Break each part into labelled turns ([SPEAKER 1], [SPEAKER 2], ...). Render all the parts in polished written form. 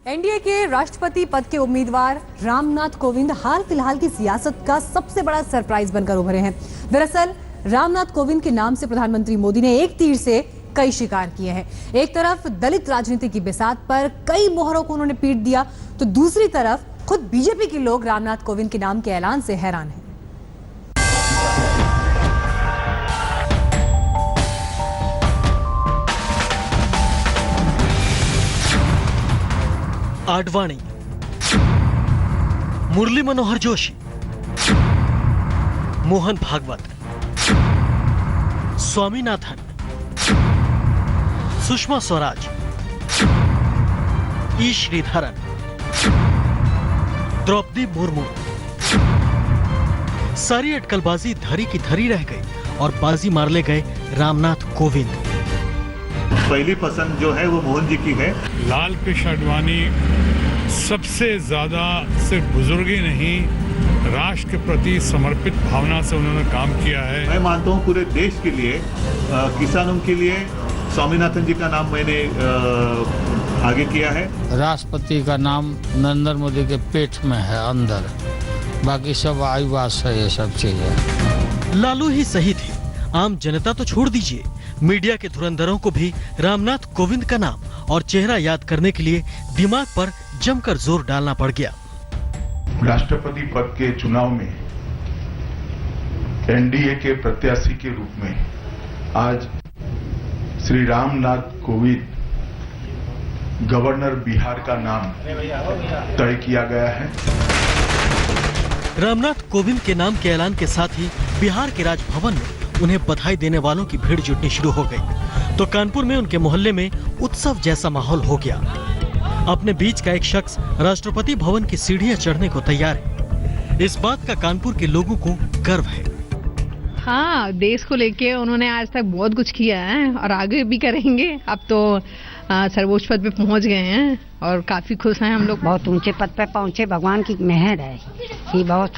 [SPEAKER 1] NDA के राष्ट्रपति पद के उम्मीदवार रामनाथ कोविंद हाल फिलहाल की सियासत का सबसे बड़ा सरप्राइज बनकर उभरे हैं। दरअसल रामनाथ कोविंद के नाम से प्रधानमंत्री मोदी ने एक तीर से कई शिकार किए हैं। एक तरफ दलित राजनीति की बिसात पर कई मोहरों को उन्होंने पीट दिया, तो दूसरी तरफ खुद बीजेपी के लोग रामनाथ कोविंद के नाम के ऐलान से हैरान हैं।
[SPEAKER 2] आडवाणी, मुरली मनोहर जोशी, मोहन भागवत, स्वामीनाथन, सुषमा स्वराज, ई श्रीधरन, द्रौपदी मुर्मू। सारी अटकलबाजी धरी की धरी रह गई और बाजी मार ले गए रामनाथ कोविंद।
[SPEAKER 3] पहली पसंद जो है वो मोहन जी की है।
[SPEAKER 4] लाल कृष्ण आडवाणी सबसे ज्यादा सिर्फ बुजुर्ग ही नहीं, राष्ट्र के प्रति समर्पित भावना से उन्होंने काम किया है।
[SPEAKER 3] मैं मानता हूँ पूरे देश के लिए, किसानों के लिए स्वामीनाथन जी का नाम मैंने आगे किया है।
[SPEAKER 5] राष्ट्रपति का नाम नरेंद्र मोदी के पेट में है अंदर, बाकी सब आईवास है, ये सब चीजें।
[SPEAKER 2] लालू ही सही थे, आम जनता तो छोड़ दीजिए, मीडिया के धुरंधरों को भी रामनाथ कोविंद का नाम और चेहरा याद करने के लिए दिमाग पर जमकर जोर डालना पड़ गया।
[SPEAKER 6] राष्ट्रपति पद के चुनाव में एनडीए के प्रत्याशी के रूप में आज श्री रामनाथ कोविंद गवर्नर बिहार का नाम तय किया गया है।
[SPEAKER 2] रामनाथ कोविंद के नाम के ऐलान के साथ ही बिहार के राजभवन में उन्हें बधाई देने वालों की भीड़ जुटनी शुरू हो गई, तो कानपुर में उनके मोहल्ले में उत्सव जैसा माहौल हो गया। अपने बीच का एक शख्स राष्ट्रपति भवन की सीढ़ियां चढ़ने को तैयार है। इस बात का कानपुर के लोगों को गर्व है।
[SPEAKER 7] हाँ, देश को लेके उन्होंने आज तक बहुत कुछ किया है और आगे भी करेंगे। अब तो सर्वोच्च पद पे पहुंच गए हैं और काफी खुश हैं हम लोग।
[SPEAKER 8] बहुत ऊंचे पद पे पहुंचे, भगवान की मेहर है, ये बहुत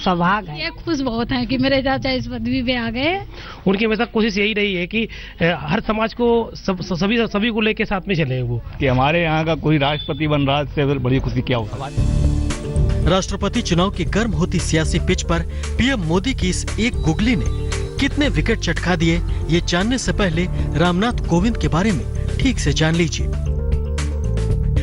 [SPEAKER 8] सौभाग्य है।
[SPEAKER 9] ये खुश बहुत है कि मेरे चाचा इस पदवी पे आ गए।
[SPEAKER 10] उनकी हमेशा कोशिश यही रही है कि हर समाज को सभी को लेके साथ में चले वो,
[SPEAKER 11] कि हमारे यहाँ का कोई राष्ट्रपति बन रहा है, बड़ी खुशी क्या होगा।
[SPEAKER 2] राष्ट्रपति चुनाव की गर्म होती सियासी पिच पर पीएम मोदी की इस एक गुगली ने कितने विकेट चटका दिए, ये जानने से पहले रामनाथ कोविंद के बारे में ठीक से जान लीजिए।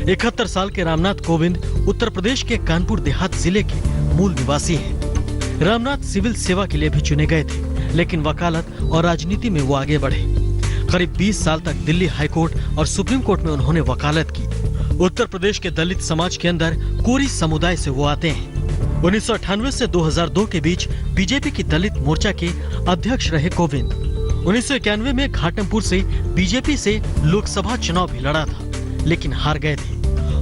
[SPEAKER 2] 71 साल के रामनाथ कोविंद उत्तर प्रदेश के कानपुर देहात जिले के मूल निवासी हैं। रामनाथ सिविल सेवा के लिए भी चुने गए थे, लेकिन वकालत और राजनीति में वो आगे बढ़े। करीब 20 साल तक दिल्ली हाईकोर्ट और सुप्रीम कोर्ट में उन्होंने वकालत की। उत्तर प्रदेश के दलित समाज के अंदर कोरी समुदाय से वो आते हैं। 1998 से 2002 के बीच बीजेपी की दलित मोर्चा के अध्यक्ष रहे कोविंद। 1991 में घाटमपुर से बीजेपी से लोकसभा चुनाव भी लड़ा था, लेकिन हार गए थे।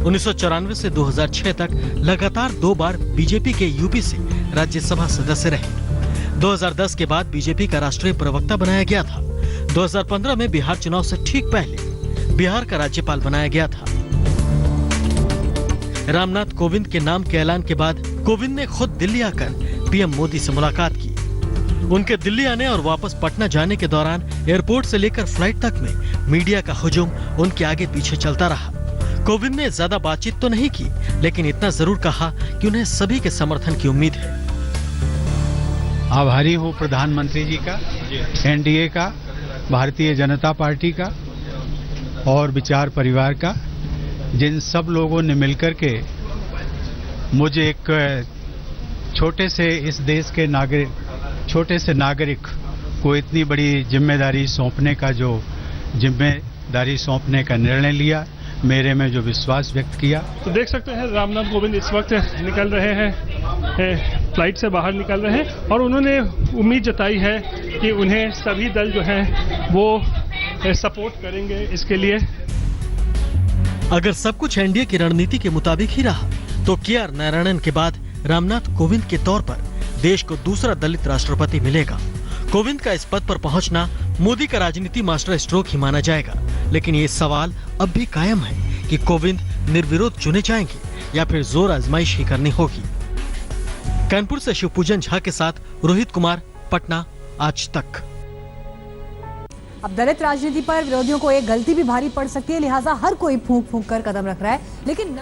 [SPEAKER 2] 1994 से 2006 तक लगातार 2 बार बीजेपी के यूपी से राज्यसभा सदस्य रहे। 2010 के बाद बीजेपी का राष्ट्रीय प्रवक्ता बनाया गया था। 2015 में बिहार चुनाव से ठीक पहले बिहार का राज्यपाल बनाया गया था। रामनाथ कोविंद के नाम के ऐलान के बाद कोविंद ने खुद दिल्ली आकर पीएम मोदी से मुलाकात की। उनके दिल्ली आने और वापस पटना जाने के दौरान एयरपोर्ट से लेकर फ्लाइट तक में मीडिया का हुजूम उनके आगे पीछे चलता रहा। कोविंद ने ज्यादा बातचीत तो नहीं की, लेकिन इतना जरूर कहा कि उन्हें सभी के समर्थन की उम्मीद है।
[SPEAKER 5] आभारी हूँ प्रधानमंत्री जी का, एनडीए का, भारतीय जनता पार्टी का और विचार परिवार का, जिन सब लोगों ने मिलकर के मुझे एक छोटे से इस देश के छोटे से नागरिक को इतनी बड़ी जिम्मेदारी सौंपने का निर्णय लिया, मेरे में जो विश्वास व्यक्त किया।
[SPEAKER 4] तो देख सकते हैं रामनाथ कोविंद इस वक्त निकल रहे हैं, फ्लाइट से बाहर निकल रहे हैं और उन्होंने उम्मीद जताई है कि उन्हें सभी दल जो हैं वो सपोर्ट करेंगे इसके लिए।
[SPEAKER 2] अगर सब कुछ एनडीए की रणनीति के मुताबिक ही रहा तो के.आर. नारायणन के बाद रामनाथ कोविंद के तौर पर देश को दूसरा दलित राष्ट्रपति मिलेगा। कोविंद का इस पद पर पहुंचना मोदी का राजनीति मास्टर स्ट्रोक ही माना जाएगा, लेकिन ये सवाल अब भी कायम है कि कोविंद निर्विरोध चुने जाएंगे या फिर जोर आजमाइश ही करनी होगी। कानपुर से शिवपूजन झा के साथ रोहित कुमार, पटना, आज तक।
[SPEAKER 1] अब दलित राजनीति पर विरोधियों को एक गलती भी भारी पड़ सकती है, लिहाजा हर कोई फूंक फूंक कर कदम रख रहा है। लेकिन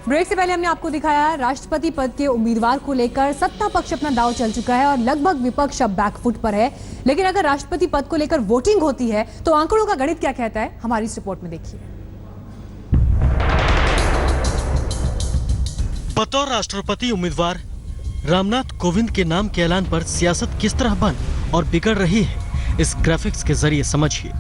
[SPEAKER 1] ब्रेक से पहले हमने आपको दिखाया राष्ट्रपति पद के उम्मीदवार को लेकर सत्ता पक्ष अपना दांव चल चुका है और लगभग विपक्ष अब बैकफुट पर है। लेकिन अगर राष्ट्रपति पद को लेकर वोटिंग होती है तो आंकड़ों का गणित क्या कहता है, हमारी इस रिपोर्ट में देखिए।
[SPEAKER 2] बतौर राष्ट्रपति उम्मीदवार रामनाथ कोविंद के नाम के ऐलान पर सियासत किस तरह बन और बिगड़ रही है, इस ग्राफिक्स के जरिए समझिए।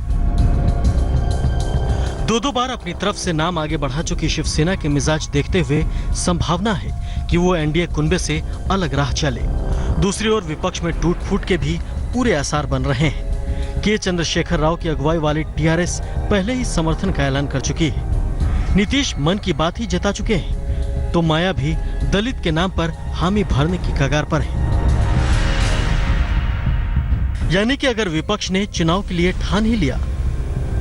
[SPEAKER 2] दो बार अपनी तरफ से नाम आगे बढ़ा चुकी शिवसेना के मिजाज देखते हुए संभावना है कि वो एनडीए कुनबे से अलग राह चले। दूसरी ओर विपक्ष में टूट फूट के भी पूरे आसार बन रहे हैं। के चंद्रशेखर राव की अगुवाई वाली टीआरएस पहले ही समर्थन का ऐलान कर चुकी है। नीतीश मन की बात ही जता चुके हैं, तो माया भी दलित के नाम पर हामी भरने की कगार पर है। यानी कि अगर विपक्ष ने चुनाव के लिए ठान ही लिया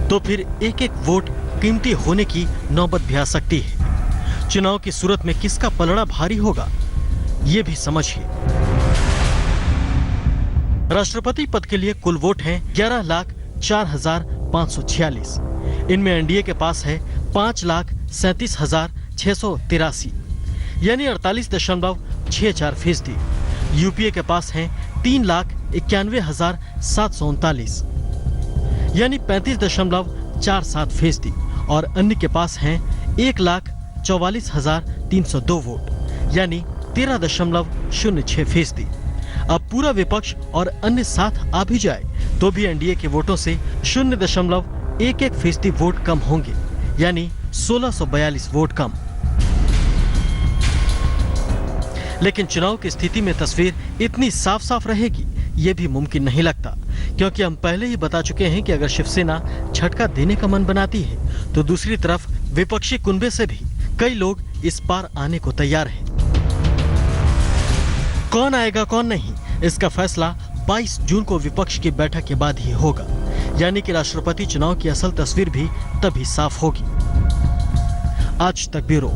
[SPEAKER 2] तो फिर एक एक वोट कीमती होने की नौबत भी आ सकती है। चुनाव की सूरत में किसका पलड़ा भारी होगा, ये भी समझिए। राष्ट्रपति पद के लिए कुल वोट हैं 11,04,546। इनमें एनडीए के पास है 5,37,683, यानी 48.64%। यूपीए के पास है 3,91,739, यानी 35.47%। और अन्य के पास हैं 1,44,302 वोट, यानी 13.06%। अब पूरा विपक्ष और अन्य साथ आ भी जाए तो भी एनडीए के वोटों से 0.11% वोट कम होंगे, यानी 1642 वोट कम। लेकिन चुनाव की स्थिति में तस्वीर इतनी साफ साफ रहेगी ये भी मुमकिन नहीं लगता, क्योंकि हम पहले ही बता चुके हैं कि अगर शिवसेना झटका देने का मन बनाती है तो दूसरी तरफ विपक्षी कुनबे से भी कई लोग इस पार आने को तैयार हैं। कौन आएगा कौन नहीं, इसका फैसला 22 जून को विपक्ष की बैठक के बाद ही होगा, यानी कि राष्ट्रपति चुनाव की असल तस्वीर भी तभी साफ होगी। आज तक ब्यूरो।